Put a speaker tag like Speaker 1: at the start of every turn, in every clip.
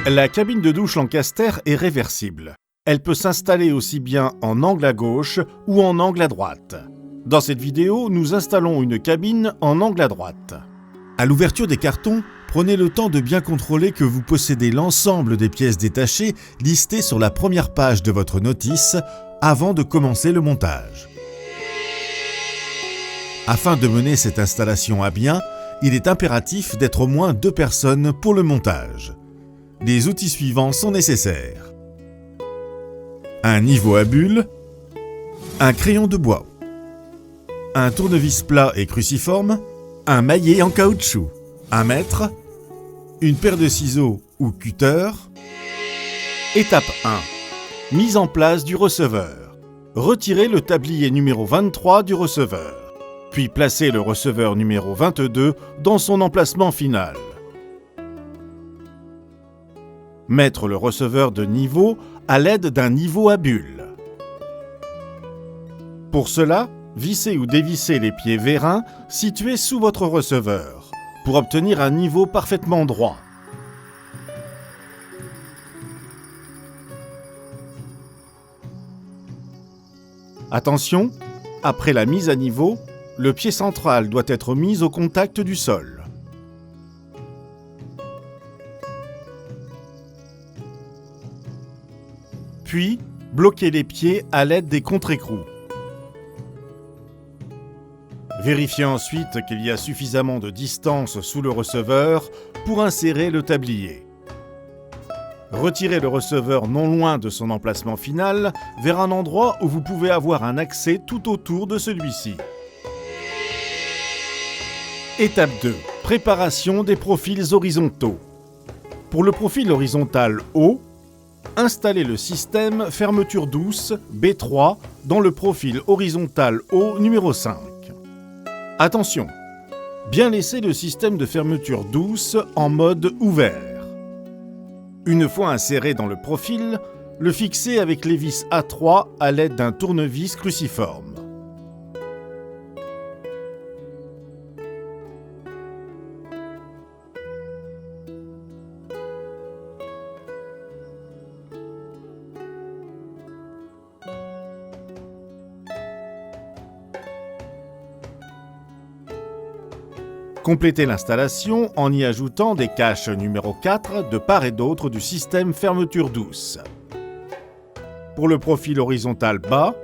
Speaker 1: La cabine de douche Lancaster est réversible. Elle peut s'installer aussi bien en angle à gauche ou en angle à droite. Dans cette vidéo, nous installons une cabine en angle à droite. À l'ouverture des cartons, prenez le temps de bien contrôler que vous possédez l'ensemble des pièces détachées listées sur la première page de votre notice avant de commencer le montage. Afin de mener cette installation à bien, il est impératif d'être au moins 2 personnes pour le montage. Les outils suivants sont nécessaires. Un niveau à bulles, un crayon de bois, un tournevis plat et cruciforme, un maillet en caoutchouc, un mètre, une paire de ciseaux ou cutter. Étape 1. Mise en place du receveur. Retirez le tablier numéro 23 du receveur, puis placez le receveur numéro 22 dans son emplacement final. Mettre le receveur de niveau à l'aide d'un niveau à bulles. Pour cela, vissez ou dévissez les pieds vérins situés sous votre receveur pour obtenir un niveau parfaitement droit. Attention, après la mise à niveau, le pied central doit être mis au contact du sol. Puis, bloquez les pieds à l'aide des contre-écrous. Vérifiez ensuite qu'il y a suffisamment de distance sous le receveur pour insérer le tablier. Retirez le receveur non loin de son emplacement final, vers un endroit où vous pouvez avoir un accès tout autour de celui-ci. Étape 2. Préparation des profils horizontaux. Pour le profil horizontal haut, installez le système fermeture douce B3 dans le profil horizontal haut numéro 5. Attention, bien laisser le système de fermeture douce en mode ouvert. Une fois inséré dans le profil, le fixez avec les vis A3 à l'aide d'un tournevis cruciforme. Complétez l'installation en y ajoutant des caches numéro 4 de part et d'autre du système fermeture douce. Pour le profil horizontal bas,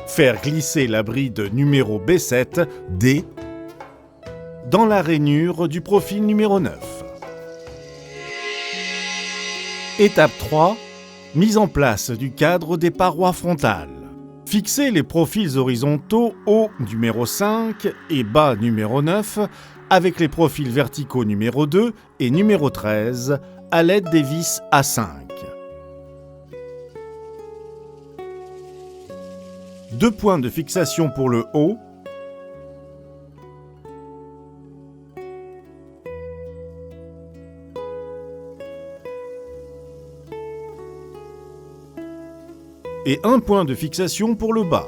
Speaker 1: faire glisser la bride numéro B7 D dans la rainure du profil numéro 9. Étape 3. Mise en place du cadre des parois frontales. Fixez les profils horizontaux haut numéro 5 et bas numéro 9 avec les profils verticaux numéro 2 et numéro 13 à l'aide des vis A5. 2 points de fixation pour le haut et 1 point de fixation pour le bas.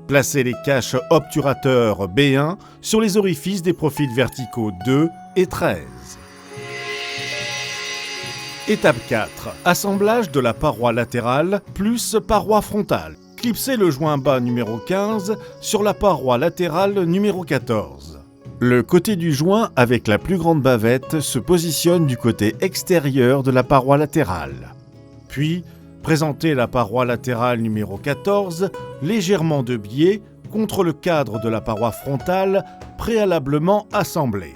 Speaker 1: Placez les caches obturateurs B1 sur les orifices des profils verticaux 2 et 13. Étape 4. Assemblage de la paroi latérale plus paroi frontale. Clipsez le joint bas numéro 15 sur la paroi latérale numéro 14. Le côté du joint avec la plus grande bavette se positionne du côté extérieur de la paroi latérale. Puis, présentez la paroi latérale numéro 14 légèrement de biais contre le cadre de la paroi frontale préalablement assemblée.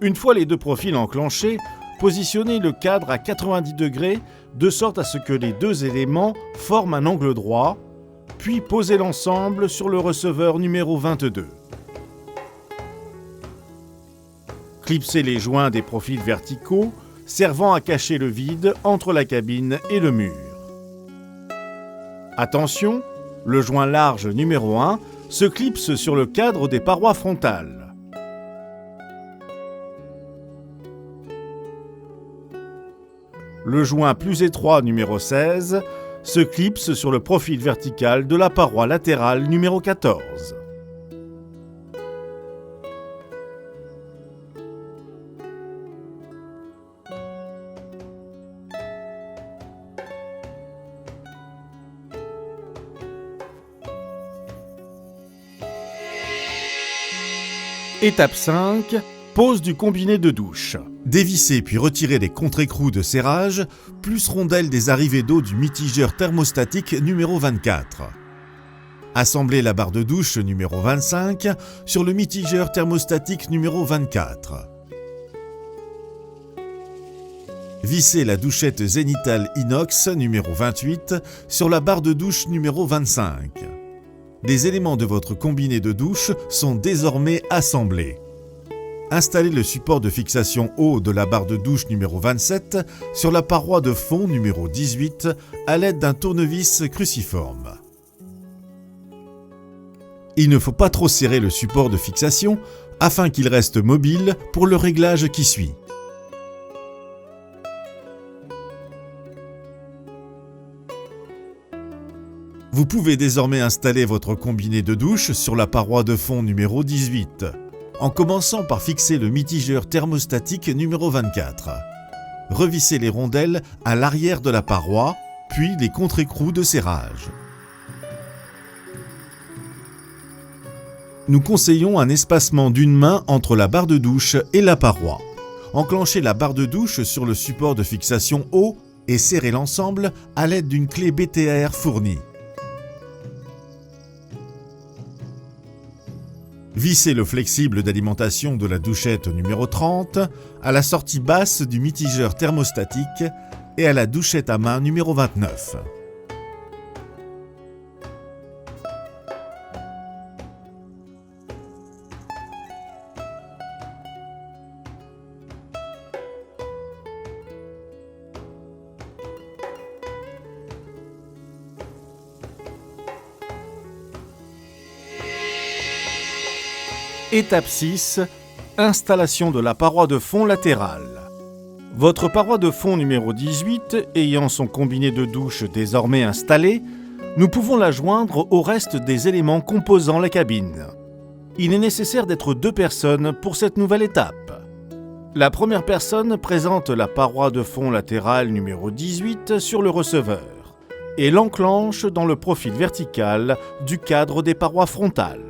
Speaker 1: Une fois les 2 profils enclenchés, positionnez le cadre à 90 degrés de sorte à ce que les 2 éléments forment un angle droit, puis posez l'ensemble sur le receveur numéro 22. Clipsez les joints des profils verticaux servant à cacher le vide entre la cabine et le mur. Attention, le joint large numéro 1 se clipse sur le cadre des parois frontales. Le joint plus étroit numéro 16 se clipse sur le profil vertical de la paroi latérale numéro 14. Étape 5. Pose du combiné de douche. Dévissez puis retirez les contre-écrous de serrage, plus rondelles des arrivées d'eau du mitigeur thermostatique numéro 24. Assemblez la barre de douche numéro 25 sur le mitigeur thermostatique numéro 24. Vissez la douchette zénitale inox numéro 28 sur la barre de douche numéro 25. Les éléments de votre combiné de douche sont désormais assemblés. Installez le support de fixation haut de la barre de douche numéro 27 sur la paroi de fond numéro 18 à l'aide d'un tournevis cruciforme. Il ne faut pas trop serrer le support de fixation afin qu'il reste mobile pour le réglage qui suit. Vous pouvez désormais installer votre combiné de douche sur la paroi de fond numéro 18, en commençant par fixer le mitigeur thermostatique numéro 24. Revissez les rondelles à l'arrière de la paroi, puis les contre-écrous de serrage. Nous conseillons un espacement d'une main entre la barre de douche et la paroi. Enclenchez la barre de douche sur le support de fixation haut et serrez l'ensemble à l'aide d'une clé BTR fournie. Vissez le flexible d'alimentation de la douchette numéro 30 à la sortie basse du mitigeur thermostatique et à la douchette à main numéro 29. Étape 6. Installation de la paroi de fond latérale. Votre paroi de fond numéro 18 ayant son combiné de douche désormais installé, nous pouvons la joindre au reste des éléments composant la cabine. Il est nécessaire d'être 2 personnes pour cette nouvelle étape. La première personne présente la paroi de fond latérale numéro 18 sur le receveur et l'enclenche dans le profil vertical du cadre des parois frontales.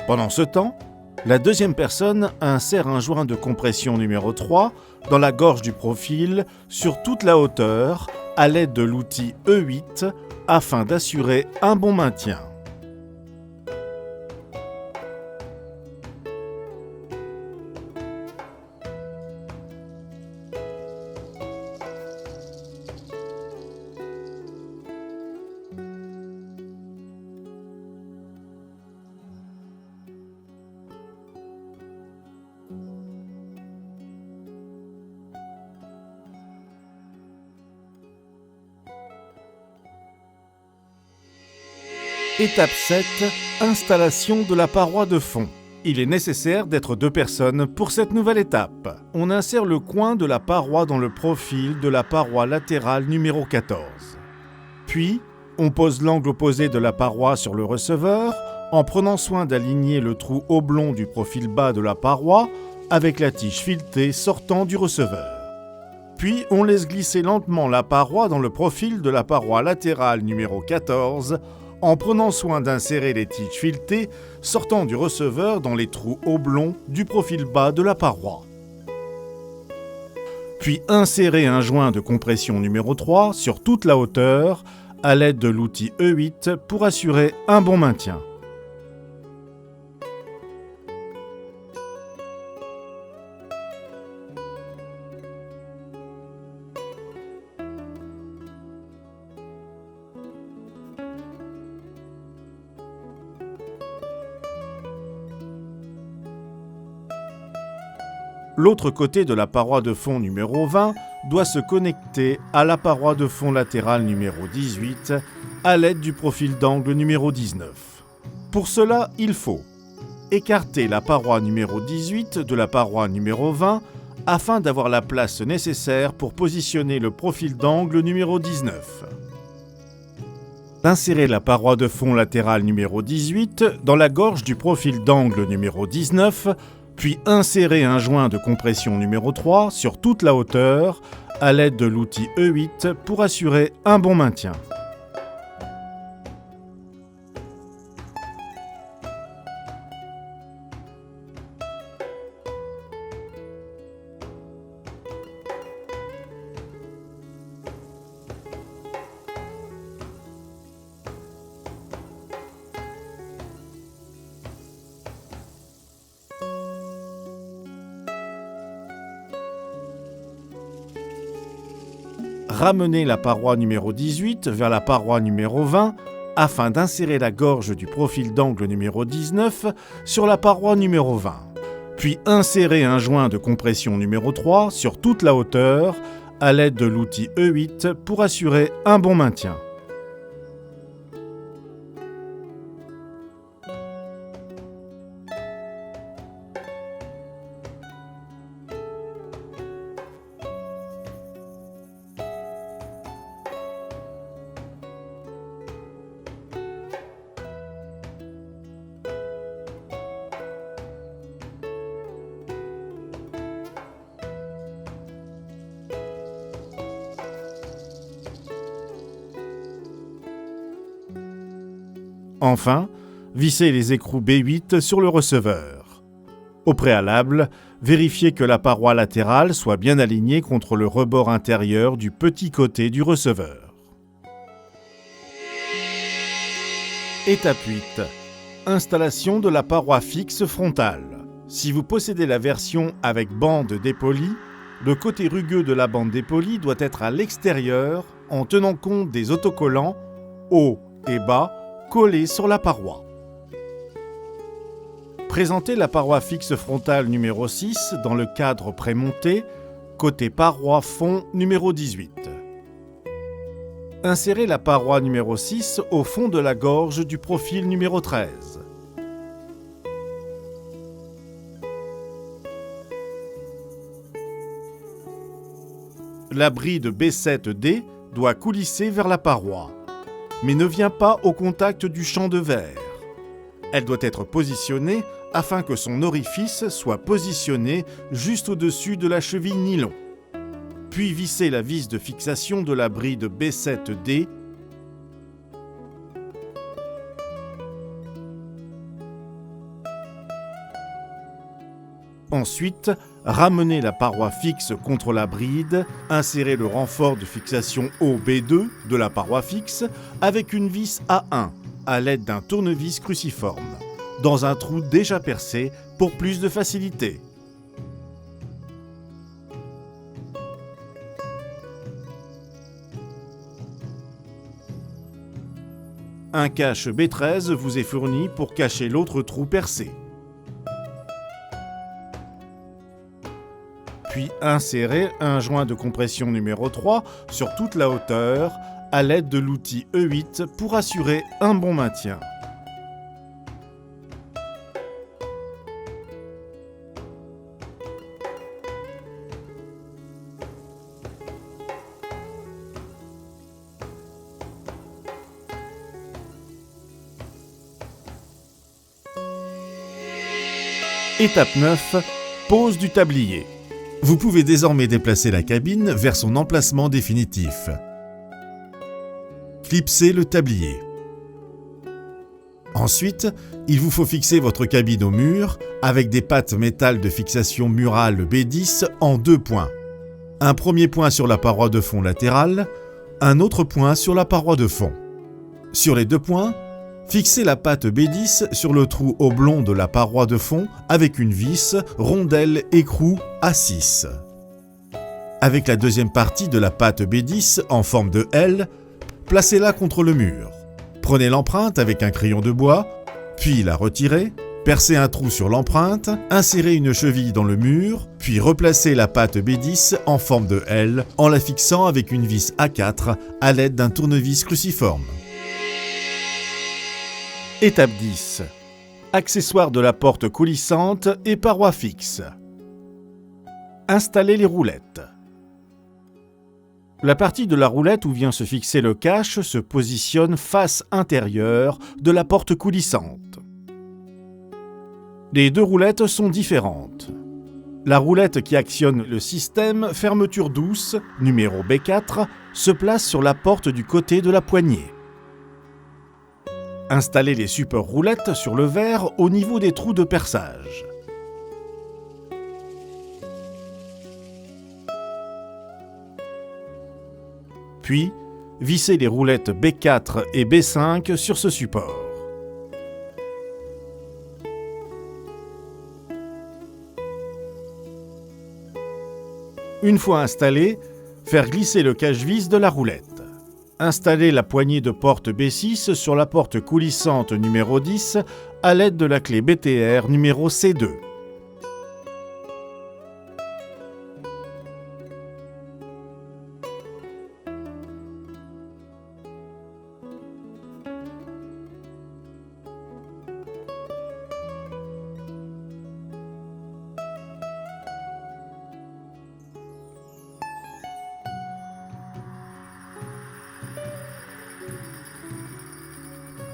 Speaker 1: Pendant ce temps, la deuxième personne insère un joint de compression numéro 3 dans la gorge du profil sur toute la hauteur à l'aide de l'outil E8 afin d'assurer un bon maintien. Étape 7. Installation de la paroi de fond. Il est nécessaire d'être 2 personnes pour cette nouvelle étape. On insère le coin de la paroi dans le profil de la paroi latérale numéro 14. Puis, on pose l'angle opposé de la paroi sur le receveur en prenant soin d'aligner le trou oblong du profil bas de la paroi avec la tige filetée sortant du receveur. Puis, on laisse glisser lentement la paroi dans le profil de la paroi latérale numéro 14 en prenant soin d'insérer les tiges filetées sortant du receveur dans les trous oblongs du profil bas de la paroi. Puis insérez un joint de compression numéro 3 sur toute la hauteur à l'aide de l'outil E8 pour assurer un bon maintien. L'autre côté de la paroi de fond numéro 20 doit se connecter à la paroi de fond latérale numéro 18 à l'aide du profil d'angle numéro 19. Pour cela, il faut écarter la paroi numéro 18 de la paroi numéro 20 afin d'avoir la place nécessaire pour positionner le profil d'angle numéro 19. Insérer la paroi de fond latérale numéro 18 dans la gorge du profil d'angle numéro 19, puis insérer un joint de compression numéro 3 sur toute la hauteur à l'aide de l'outil E8 pour assurer un bon maintien. Ramenez la paroi numéro 18 vers la paroi numéro 20 afin d'insérer la gorge du profil d'angle numéro 19 sur la paroi numéro 20. Puis insérez un joint de compression numéro 3 sur toute la hauteur à l'aide de l'outil E8 pour assurer un bon maintien. Enfin, vissez les écrous B8 sur le receveur. Au préalable, vérifiez que la paroi latérale soit bien alignée contre le rebord intérieur du petit côté du receveur. Étape 8. Installation de la paroi fixe frontale. Si vous possédez la version avec bande dépolie, le côté rugueux de la bande dépolie doit être à l'extérieur en tenant compte des autocollants haut et bas collés sur la paroi. Présentez la paroi fixe frontale numéro 6 dans le cadre prémonté, côté paroi fond numéro 18. Insérez la paroi numéro 6 au fond de la gorge du profil numéro 13. La bride B7D doit coulisser vers la paroi, mais ne vient pas au contact du champ de verre. Elle doit être positionnée afin que son orifice soit positionné juste au-dessus de la cheville nylon. Puis vissez la vis de fixation de la bride B7D. Ensuite, ramenez la paroi fixe contre la bride, insérez le renfort de fixation OB2 de la paroi fixe avec une vis A1 à l'aide d'un tournevis cruciforme, dans un trou déjà percé pour plus de facilité. Un cache B13 vous est fourni pour cacher l'autre trou percé. Puis insérez un joint de compression numéro 3 sur toute la hauteur à l'aide de l'outil E8 pour assurer un bon maintien. Étape 9. Pose du tablier. Vous pouvez désormais déplacer la cabine vers son emplacement définitif. Clipsez le tablier. Ensuite, il vous faut fixer votre cabine au mur avec des pattes métal de fixation murale B10 en 2 points. Un premier point sur la paroi de fond latérale, un autre point sur la paroi de fond. Sur les 2 points, fixez la patte B10 sur le trou oblong de la paroi de fond avec une vis, rondelle, écrou A6. Avec la deuxième partie de la patte B10 en forme de L, placez-la contre le mur. Prenez l'empreinte avec un crayon de bois, puis la retirez, Percez un trou sur l'empreinte, insérez une cheville dans le mur, puis replacez la patte B10 en forme de L en la fixant avec une vis A4 à l'aide d'un tournevis cruciforme. Étape 10. Accessoires de la porte coulissante et parois fixes. Installez les roulettes. La partie de la roulette où vient se fixer le cache se positionne face intérieure de la porte coulissante. Les deux roulettes sont différentes. La roulette qui actionne le système fermeture douce, numéro B4, se place sur la porte du côté de la poignée. Installez les supports roulettes sur le verre au niveau des trous de perçage. Puis, vissez les roulettes B4 et B5 sur ce support. Une fois installé, faire glisser le cache-vis de la roulette. Installez la poignée de porte B6 sur la porte coulissante numéro 10 à l'aide de la clé BTR numéro C2.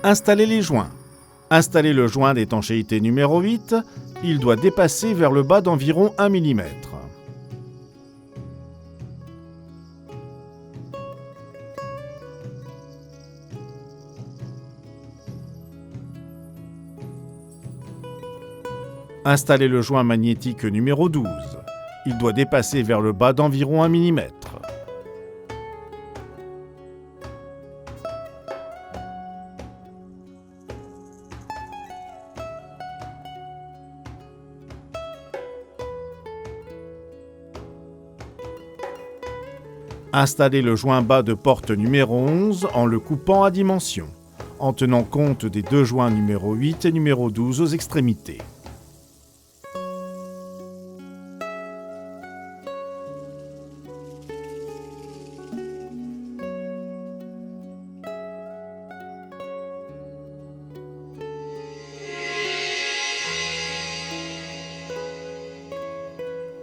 Speaker 1: Installez les joints. Installez le joint d'étanchéité numéro 8. Il doit dépasser vers le bas d'environ 1 mm. Installez le joint magnétique numéro 12. Il doit dépasser vers le bas d'environ 1 mm. Installez le joint bas de porte numéro 11 en le coupant à dimension, en tenant compte des deux joints numéro 8 et numéro 12 aux extrémités.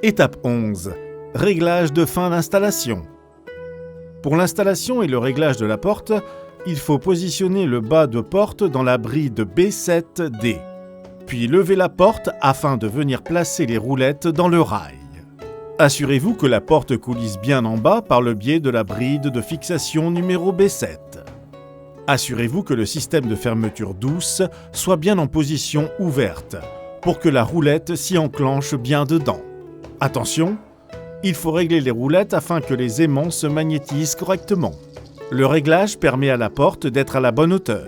Speaker 1: Étape 11. Réglage de fin d'installation. Pour l'installation et le réglage de la porte, il faut positionner le bas de porte dans la bride B7D, puis lever la porte afin de venir placer les roulettes dans le rail. Assurez-vous que la porte coulisse bien en bas par le biais de la bride de fixation numéro B7. Assurez-vous que le système de fermeture douce soit bien en position ouverte, pour que la roulette s'y enclenche bien dedans. Attention, il faut régler les roulettes afin que les aimants se magnétisent correctement. Le réglage permet à la porte d'être à la bonne hauteur.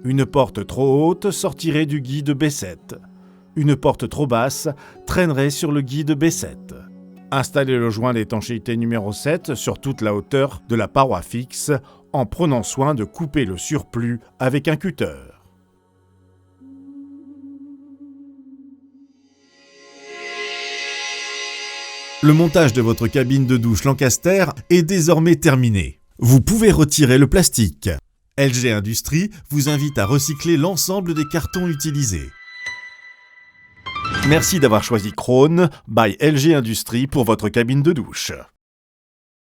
Speaker 1: Une porte trop haute sortirait du guide B7. Une porte trop basse traînerait sur le guide B7. Installez le joint d'étanchéité numéro 7 sur toute la hauteur de la paroi fixe en prenant soin de couper le surplus avec un cutter. Le montage de votre cabine de douche Lancaster est désormais terminé. Vous pouvez retirer le plastique. LG Industries vous invite à recycler l'ensemble des cartons utilisés. Merci d'avoir choisi Krone by LG Industries pour votre cabine de douche.